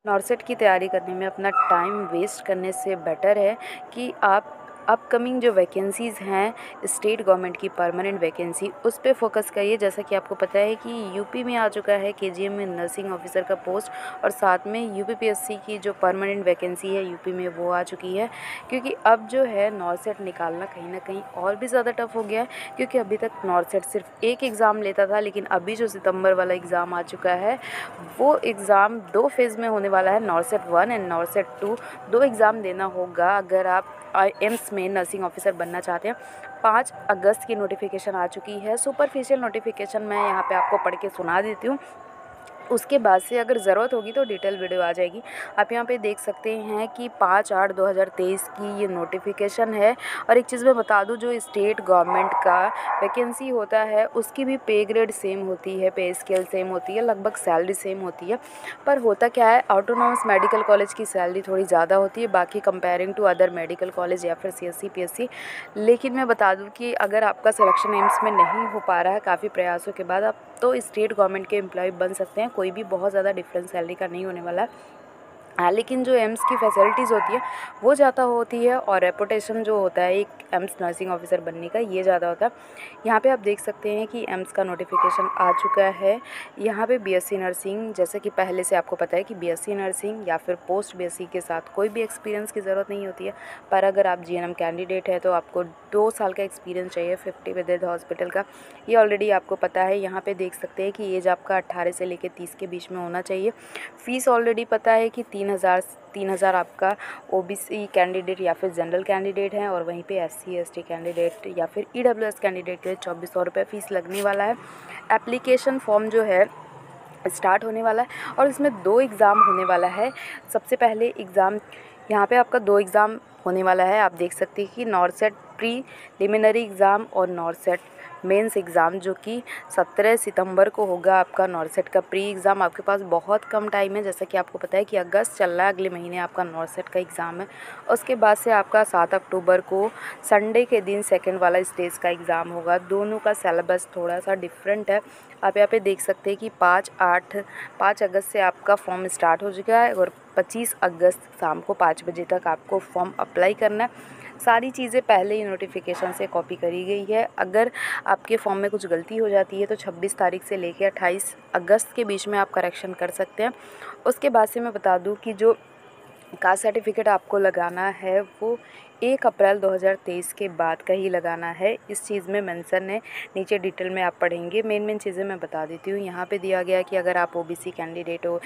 नॉर्सेट की तैयारी करने में अपना टाइम वेस्ट करने से बेटर है कि आप अपकमिंग जो वैकेंसीज़ हैं स्टेट गवर्नमेंट की परमानेंट वैकेंसी उस पे फोकस करिए। जैसा कि आपको पता है कि यूपी में आ चुका है केजीएम में नर्सिंग ऑफिसर का पोस्ट, और साथ में यूपीपीएससी की जो परमानेंट वैकेंसी है यूपी में वो आ चुकी है। क्योंकि अब जो है नॉर्सेट निकालना कहीं ना कहीं और भी ज़्यादा टफ हो गया है, क्योंकि अभी तक नॉर्सेट सिर्फ एक एग्ज़ाम लेता था, लेकिन अभी जो सितंबर वाला एग्ज़ाम आ चुका है वो एग्ज़ाम 2 फेज़ में होने वाला है। नॉर्सेट 1 एंड नॉर्सेट 2 2 एग्ज़ाम देना होगा अगर आप एम्स में नर्सिंग ऑफिसर बनना चाहते हैं। 5 अगस्त की नोटिफिकेशन आ चुकी है। सुपरफिशियल नोटिफिकेशन मैं यहाँ पे आपको पढ़ के सुना देती हूँ, उसके बाद से अगर ज़रूरत होगी तो डिटेल वीडियो आ जाएगी। आप यहाँ पे देख सकते हैं कि 5/8/2023 की ये नोटिफिकेशन है। और एक चीज़ मैं बता दूँ, जो स्टेट गवर्नमेंट का वैकेंसी होता है उसकी भी पे ग्रेड सेम होती है, पे स्केल सेम होती है, लगभग सैलरी सेम होती है। पर होता क्या है, ऑटोनॉमस मेडिकल कॉलेज की सैलरी थोड़ी ज़्यादा होती है बाकी comparing to other medical college या फिर सीएससी पीएससी। लेकिन मैं बता दूँ कि अगर आपका सिलेक्शन एम्स में नहीं हो पा रहा है काफ़ी प्रयासों के बाद, आप तो स्टेट गवर्नमेंट के एम्प्लॉय बन सकते हैं। कोई भी बहुत ज़्यादा डिफरेंस सैलरी का नहीं होने वाला है। हाँ, लेकिन जो एम्स की फैसिलिटीज़ होती है वो ज़्यादा होती है, और रेपुटेशन जो होता है एक एम्स नर्सिंग ऑफिसर बनने का ये ज़्यादा होता है। यहाँ पे आप देख सकते हैं कि एम्स का नोटिफिकेशन आ चुका है। यहाँ पे बीएससी नर्सिंग, जैसे कि पहले से आपको पता है कि बीएससी नर्सिंग या फिर पोस्ट बीएससी के साथ कोई भी एक्सपीरियंस की ज़रूरत नहीं होती है। पर अगर आप जीएनएम कैंडिडेट है तो आपको 2 साल का एक्सपीरियंस चाहिए 50 विद हॉस्पिटल का। ये ऑलरेडी आपको पता है। यहाँ पे देख सकते हैं कि एज आपका 18 से लेकर 30 के बीच में होना चाहिए। फ़ीस ऑलरेडी पता है कि 3,000 आपका ओबीसी कैंडिडेट या फिर जनरल कैंडिडेट है, और वहीं पे एससी एसटी कैंडिडेट या फिर ईडब्ल्यूएस कैंडिडेट के लिए 2,400 रुपये फ़ीस लगने वाला है। एप्लीकेशन फॉर्म जो है स्टार्ट होने वाला है, और इसमें 2 एग्ज़ाम होने वाला है। सबसे पहले एग्ज़ाम यहाँ पे आपका 2 एग्ज़ाम होने वाला है। आप देख सकते हैं कि नॉर्सेट प्रीलिमिनरी एग्ज़ाम और नॉर्सेट मेंस एग्ज़ाम, जो कि 17 सितंबर को होगा आपका नॉर्सेट का प्री एग्ज़ाम। आपके पास बहुत कम टाइम है, जैसा कि आपको पता है कि अगस्त चल रहा है, अगले महीने आपका नॉर्सेट का एग्ज़ाम है। उसके बाद से आपका 7 अक्टूबर को संडे के दिन सेकंड वाला स्टेज का एग्ज़ाम होगा। दोनों का सिलेबस थोड़ा सा डिफरेंट है। आप यहाँ पे देख सकते हैं कि 5 अगस्त से आपका फॉर्म स्टार्ट हो चुका है, और 25 अगस्त शाम को 5 बजे तक आपको फॉर्म अप्लाई करना है। सारी चीज़ें पहले ही नोटिफिकेशन से कॉपी करी गई है। अगर आपके फॉर्म में कुछ गलती हो जाती है तो 26 तारीख से लेकर 28 अगस्त के बीच में आप करेक्शन कर सकते हैं। उसके बाद से मैं बता दूं कि जो कास्ट सर्टिफिकेट आपको लगाना है वो 1 अप्रैल 2023 के बाद का ही लगाना है। इस चीज़ में मेंशन है, नीचे डिटेल में आप पढ़ेंगे। मेन चीज़ें मैं बता देती हूँ। यहाँ पे दिया गया कि अगर आप ओबीसी कैंडिडेट हो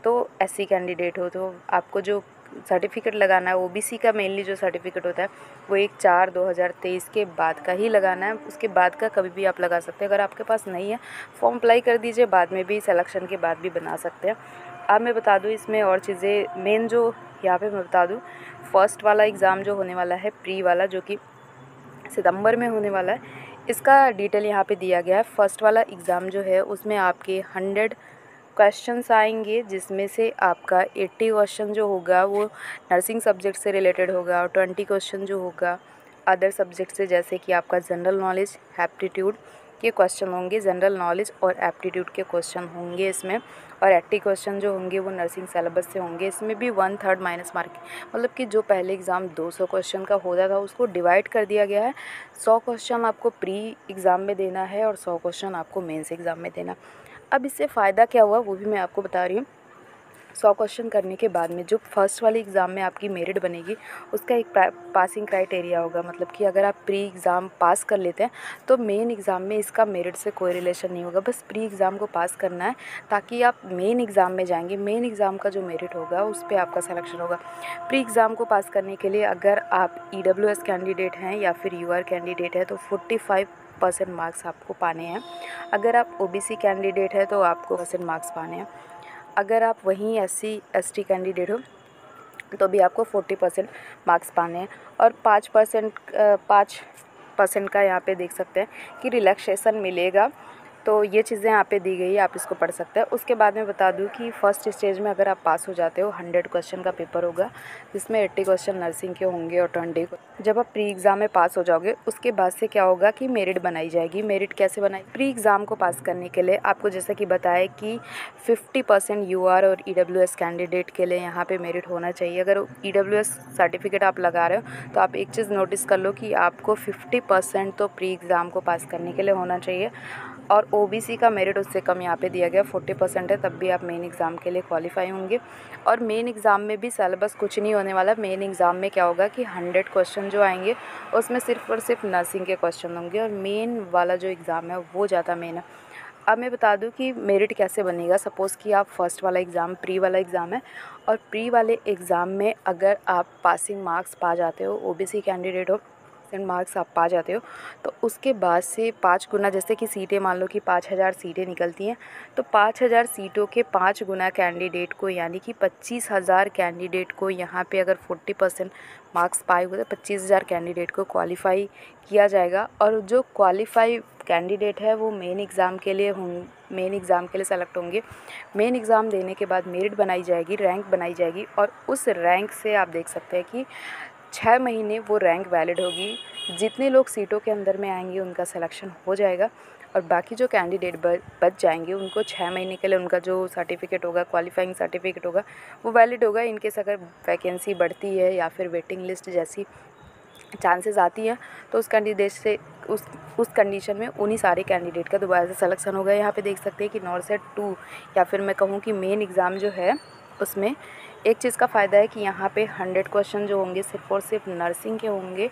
तो एससी कैंडिडेट हो तो आपको जो सर्टिफिकेट लगाना है ओबीसी का मेनली जो सर्टिफिकेट होता है वो 1/4/2023 के बाद का ही लगाना है। उसके बाद का कभी भी आप लगा सकते हैं। अगर आपके पास नहीं है फॉर्म अप्लाई कर दीजिए, बाद में भी सिलेक्शन के बाद भी बना सकते हैं। अब मैं बता दूँ इसमें और चीज़ें मेन जो यहाँ पे मैं बता दूँ, फर्स्ट वाला एग्ज़ाम जो होने वाला है प्री वाला, जो कि सितंबर में होने वाला है, इसका डिटेल यहाँ पे दिया गया है। फर्स्ट वाला एग्ज़ाम जो है उसमें आपके 100 क्वेश्चंस आएंगे, जिसमें से आपका 80 क्वेश्चन जो होगा वो नर्सिंग सब्जेक्ट से रिलेटेड होगा, और 20 क्वेश्चन जो होगा अदर सब्जेक्ट से, जैसे कि आपका जनरल नॉलेज, एप्टीट्यूड के क्वेश्चन होंगे। जनरल नॉलेज और एप्टीट्यूड के क्वेश्चन होंगे इसमें, और 80 क्वेश्चन जो होंगे वो नर्सिंग सिलेबस से होंगे। इसमें भी 1/3 माइनस मार्क, मतलब कि जो पहले एग्ज़ाम 200 क्वेश्चन का होता था उसको डिवाइड कर दिया गया है। 100 क्वेश्चन आपको प्री एग्ज़ाम में देना है और 100 क्वेश्चन आपको मेंस एग्ज़ाम में देना। अब इससे फ़ायदा क्या हुआ वो भी मैं आपको बता रही हूँ। 100 क्वेश्चन करने के बाद में जो फर्स्ट वाले एग्ज़ाम में आपकी मेरिट बनेगी उसका एक पासिंग क्राइटेरिया होगा। मतलब कि अगर आप प्री एग्ज़ाम पास कर लेते हैं तो मेन एग्ज़ाम में इसका मेरिट से कोई रिलेशन नहीं होगा। बस प्री एग्ज़ाम को पास करना है ताकि आप मेन एग्ज़ाम में जाएंगे। मेन एग्ज़ाम का जो मेरिट होगा उस पर आपका सिलेक्शन होगा। प्री एग्ज़ाम को पास करने के लिए अगर आप ईडब्ल्यूएस कैंडिडेट हैं या फिर यूआर कैंडिडेट है तो 45% मार्क्स आपको पाने हैं। अगर आप ओबीसी कैंडिडेट है तो आपको % मार्क्स पाने हैं। अगर आप वहीं एससी एसटी कैंडिडेट हो तो भी आपको 40% मार्क्स पाने हैं। और 5% का यहाँ पे देख सकते हैं कि रिलैक्सेशन मिलेगा तो ये चीज़ें यहाँ पे दी गई है, आप इसको पढ़ सकते हैं। उसके बाद मैं बता दूँ कि फर्स्ट स्टेज में अगर आप पास हो जाते हो 100 क्वेश्चन का पेपर होगा, जिसमें 80 क्वेश्चन नर्सिंग के होंगे और 20 जब आप प्री एग्ज़ाम में पास हो जाओगे उसके बाद से क्या होगा कि मेरिट बनाई जाएगी। मेरिट कैसे बनाई? प्री एग्ज़ाम को पास करने के लिए आपको जैसा कि बताया कि 50% यूआर और ईडब्ल्यूएस कैंडिडेट के लिए यहाँ पे मेरिट होना चाहिए। अगर ईडब्ल्यूएस सर्टिफिकेट आप लगा रहे हो तो आप एक चीज़ नोटिस कर लो कि आपको 50% तो प्री एग्ज़ाम को पास करने के लिए होना चाहिए, और ओबीसी का मेरिट उससे कम यहाँ पे दिया गया 40% है, तब भी आप मेन एग्ज़ाम के लिए क्वालिफाई होंगे। और मेन एग्ज़ाम में भी सिलेबस कुछ नहीं होने वाला। मेन एग्ज़ाम में क्या होगा कि 100 क्वेश्चन जो आएंगे उसमें सिर्फ और सिर्फ नर्सिंग के क्वेश्चन होंगे, और मेन वाला जो एग्ज़ाम है वो ज़्यादा मेन है। अब मैं बता दूं कि मेरिट कैसे बनेगा। सपोज़ कि आप फर्स्ट वाला एग्ज़ाम प्री वाला एग्ज़ाम है, और प्री वाले एग्ज़ाम में अगर आप पासिंग मार्क्स पा जाते हो, ओबीसी कैंडिडेट हो, मार्क्स आप पा जाते हो, तो उसके बाद से 5 गुना, जैसे कि सीटें मान लो कि 5000 सीटें निकलती हैं, तो 5000 सीटों के 5 गुना कैंडिडेट को, यानी कि 25,000 कैंडिडेट को यहाँ पे अगर 40% मार्क्स पाए हुए तो 25,000 कैंडिडेट को क्वालिफ़ाई किया जाएगा। और जो क्वालिफ़ाई कैंडिडेट है वो मेन एग्ज़ाम के लिए सेलेक्ट होंगे। मेन एग्ज़ाम देने के बाद मेरिट बनाई जाएगी, रैंक बनाई जाएगी, और उस रैंक से आप देख सकते हैं कि 6 महीने वो रैंक वैलिड होगी। जितने लोग सीटों के अंदर में आएंगे उनका सिलेक्शन हो जाएगा, और बाकी जो कैंडिडेट बच जाएंगे उनको 6 महीने के लिए उनका जो सर्टिफिकेट होगा, क्वालिफाइंग सर्टिफिकेट होगा, वो वैलिड होगा। इनकेस अगर वैकेंसी बढ़ती है या फिर वेटिंग लिस्ट जैसी चांसेस आती है तो उस कैंडिडेट से उस कंडीशन में उन्हीं सारे कैंडिडेट का दोबारा से सिलेक्शन होगा। यहाँ पे देख सकते हैं कि नॉर्सेट 2, या फिर मैं कहूँ कि मेन एग्ज़ाम जो है उसमें एक चीज़ का फ़ायदा है कि यहाँ पे 100 क्वेश्चन जो होंगे सिर्फ और सिर्फ नर्सिंग के होंगे,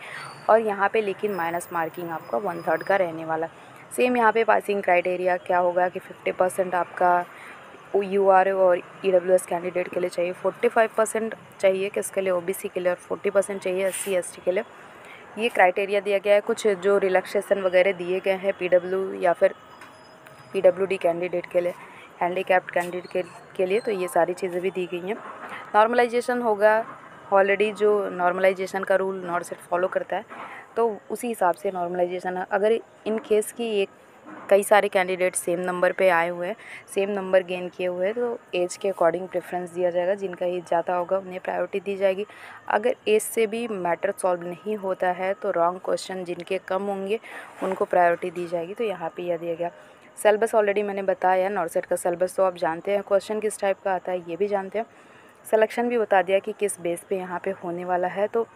और यहाँ पे लेकिन माइनस मार्किंग आपका 1/3 का रहने वाला। सेम यहाँ पे पासिंग क्राइटेरिया क्या होगा कि 50% आपका यूआर और ईडब्ल्यूएस कैंडिडेट के लिए चाहिए, 45% चाहिए किसके लिए, ओबीसी के लिए, और 40% चाहिए एससी एसटी के लिए। ये क्राइटेरिया दिया गया है। कुछ जो रिलैक्सेशन वगैरह दिए गए हैं पीडब्ल्यू या फिर पीडब्ल्यूडी कैंडिडेट के लिए, हैंडीकैप्ड कैंडिडेट के लिए, तो ये सारी चीज़ें भी दी गई हैं। नॉर्मलाइजेशन होगा, ऑलरेडी जो नॉर्मलाइजेशन का रूल नॉर्सेट फॉलो करता है, तो उसी हिसाब से नॉर्मलाइजेशन है। अगर इन केस की एक कई सारे कैंडिडेट सेम नंबर पे आए हुए हैं, सेम नंबर गेन किए हुए हैं, तो एज के अकॉर्डिंग प्रेफरेंस दिया जाएगा। जिनका एज ज़्यादा होगा उन्हें प्रायोरिटी दी जाएगी। अगर एज से भी मैटर सॉल्व नहीं होता है तो रॉन्ग क्वेश्चन जिनके कम होंगे उनको प्रायोरिटी दी जाएगी। तो यहाँ पे यह दिया गया। सिलेबस ऑलरेडी मैंने बताया, नॉर्सेट का सिलेबस तो आप जानते हैं, क्वेश्चन किस टाइप का आता है ये भी जानते हैं। सिलेक्शन भी बता दिया कि किस बेस पे यहाँ पे होने वाला है। तो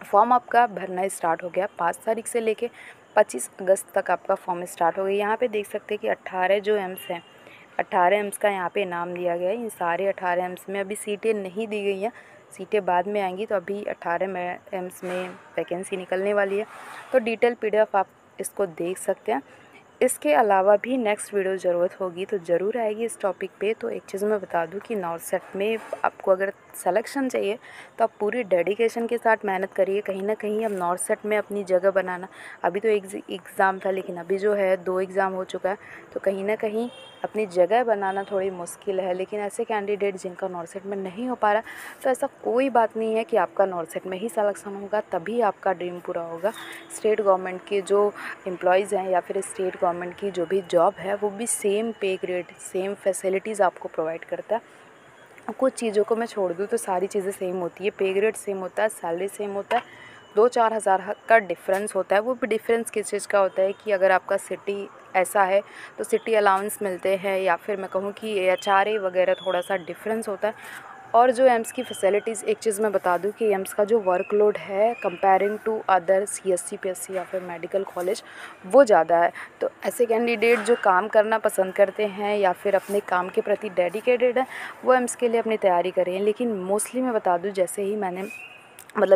फॉर्म आपका भरना स्टार्ट हो गया 5 तारीख से लेके 25 अगस्त तक आपका फॉर्म स्टार्ट हो गया। यहाँ पे देख सकते हैं कि 18 जो एम्स हैं, 18 एम्स का यहाँ पे नाम दिया गया है। इन सारे 18 एम्स में अभी सीटें नहीं दी गई हैं, सीटें बाद में आएंगी। तो अभी 18 एम्स में वैकेंसी निकलने वाली है। तो डिटेल PDF आप इसको देख सकते हैं। इसके अलावा भी नेक्स्ट वीडियो ज़रूरत होगी तो ज़रूर आएगी इस टॉपिक पे। तो एक चीज़ मैं बता दूं कि नॉर्सेट में आपको अगर सिलेक्शन चाहिए तो आप पूरी डेडिकेशन के साथ मेहनत करिए। कहीं ना कहीं अब नॉर्सेट में अपनी जगह बनाना, अभी तो एक एग्ज़ाम था लेकिन अभी जो है 2 एग्ज़ाम हो चुका है, तो कहीं ना कहीं अपनी जगह बनाना थोड़ी मुश्किल है। लेकिन ऐसे कैंडिडेट जिनका नॉर्सेट में नहीं हो पा रहा, तो ऐसा कोई बात नहीं है कि आपका नॉर्सेट में ही सिलेक्शन होगा तभी आपका ड्रीम पूरा होगा। स्टेट गवर्नमेंट के जो एम्प्लॉयज़ हैं या फिर स्टेट गवर्नमेंट की जो भी जॉब है वो भी सेम पे ग्रेड, सेम फैसिलिटीज़ आपको प्रोवाइड करता है। कुछ चीज़ों को मैं छोड़ दूँ तो सारी चीज़ें सेम होती है। पे ग्रेड सेम होता है, सैलरी सेम होता है, 2-4 हज़ार का डिफरेंस होता है। वो भी डिफरेंस किस चीज़ का होता है कि अगर आपका सिटी ऐसा है तो सिटी अलाउंस मिलते हैं, या फिर मैं कहूँ कि HRA वगैरह थोड़ा सा डिफरेंस होता है। और जो एम्स की फ़ैसिलिटीज़, एक चीज़ मैं बता दूं कि एम्स का जो वर्कलोड है comparing to other CSC PSC या फिर मेडिकल कॉलेज वो ज़्यादा है। तो ऐसे कैंडिडेट जो काम करना पसंद करते हैं या फिर अपने काम के प्रति डेडिकेटेड है वो एम्स के लिए अपनी तैयारी करें। लेकिन मोस्टली मैं बता दूं, जैसे ही मैंने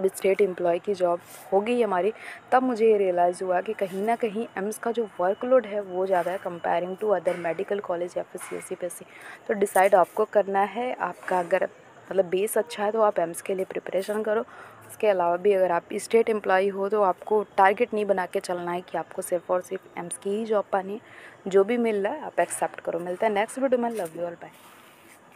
स्टेट एम्प्लॉय की जॉब हो गई हमारी, तब मुझे ये रियलाइज़ हुआ कि कहीं ना कहीं एम्स का जो वर्कलोड है वो ज़्यादा है comparing to other medical college या फिर CSC PSC। तो डिसाइड आपको करना है। आपका अगर बेस अच्छा है तो आप एम्स के लिए प्रिपरेशन करो। उसके अलावा भी अगर आप स्टेट एम्प्लॉय हो तो आपको टारगेट नहीं बना के चलना है कि आपको सिर्फ और सिर्फ एम्स की ही जॉब पानी है। जो भी मिल रहा है आप एक्सेप्ट करो। मिलता है नेक्स्ट वीडियो में। Love you all, bye.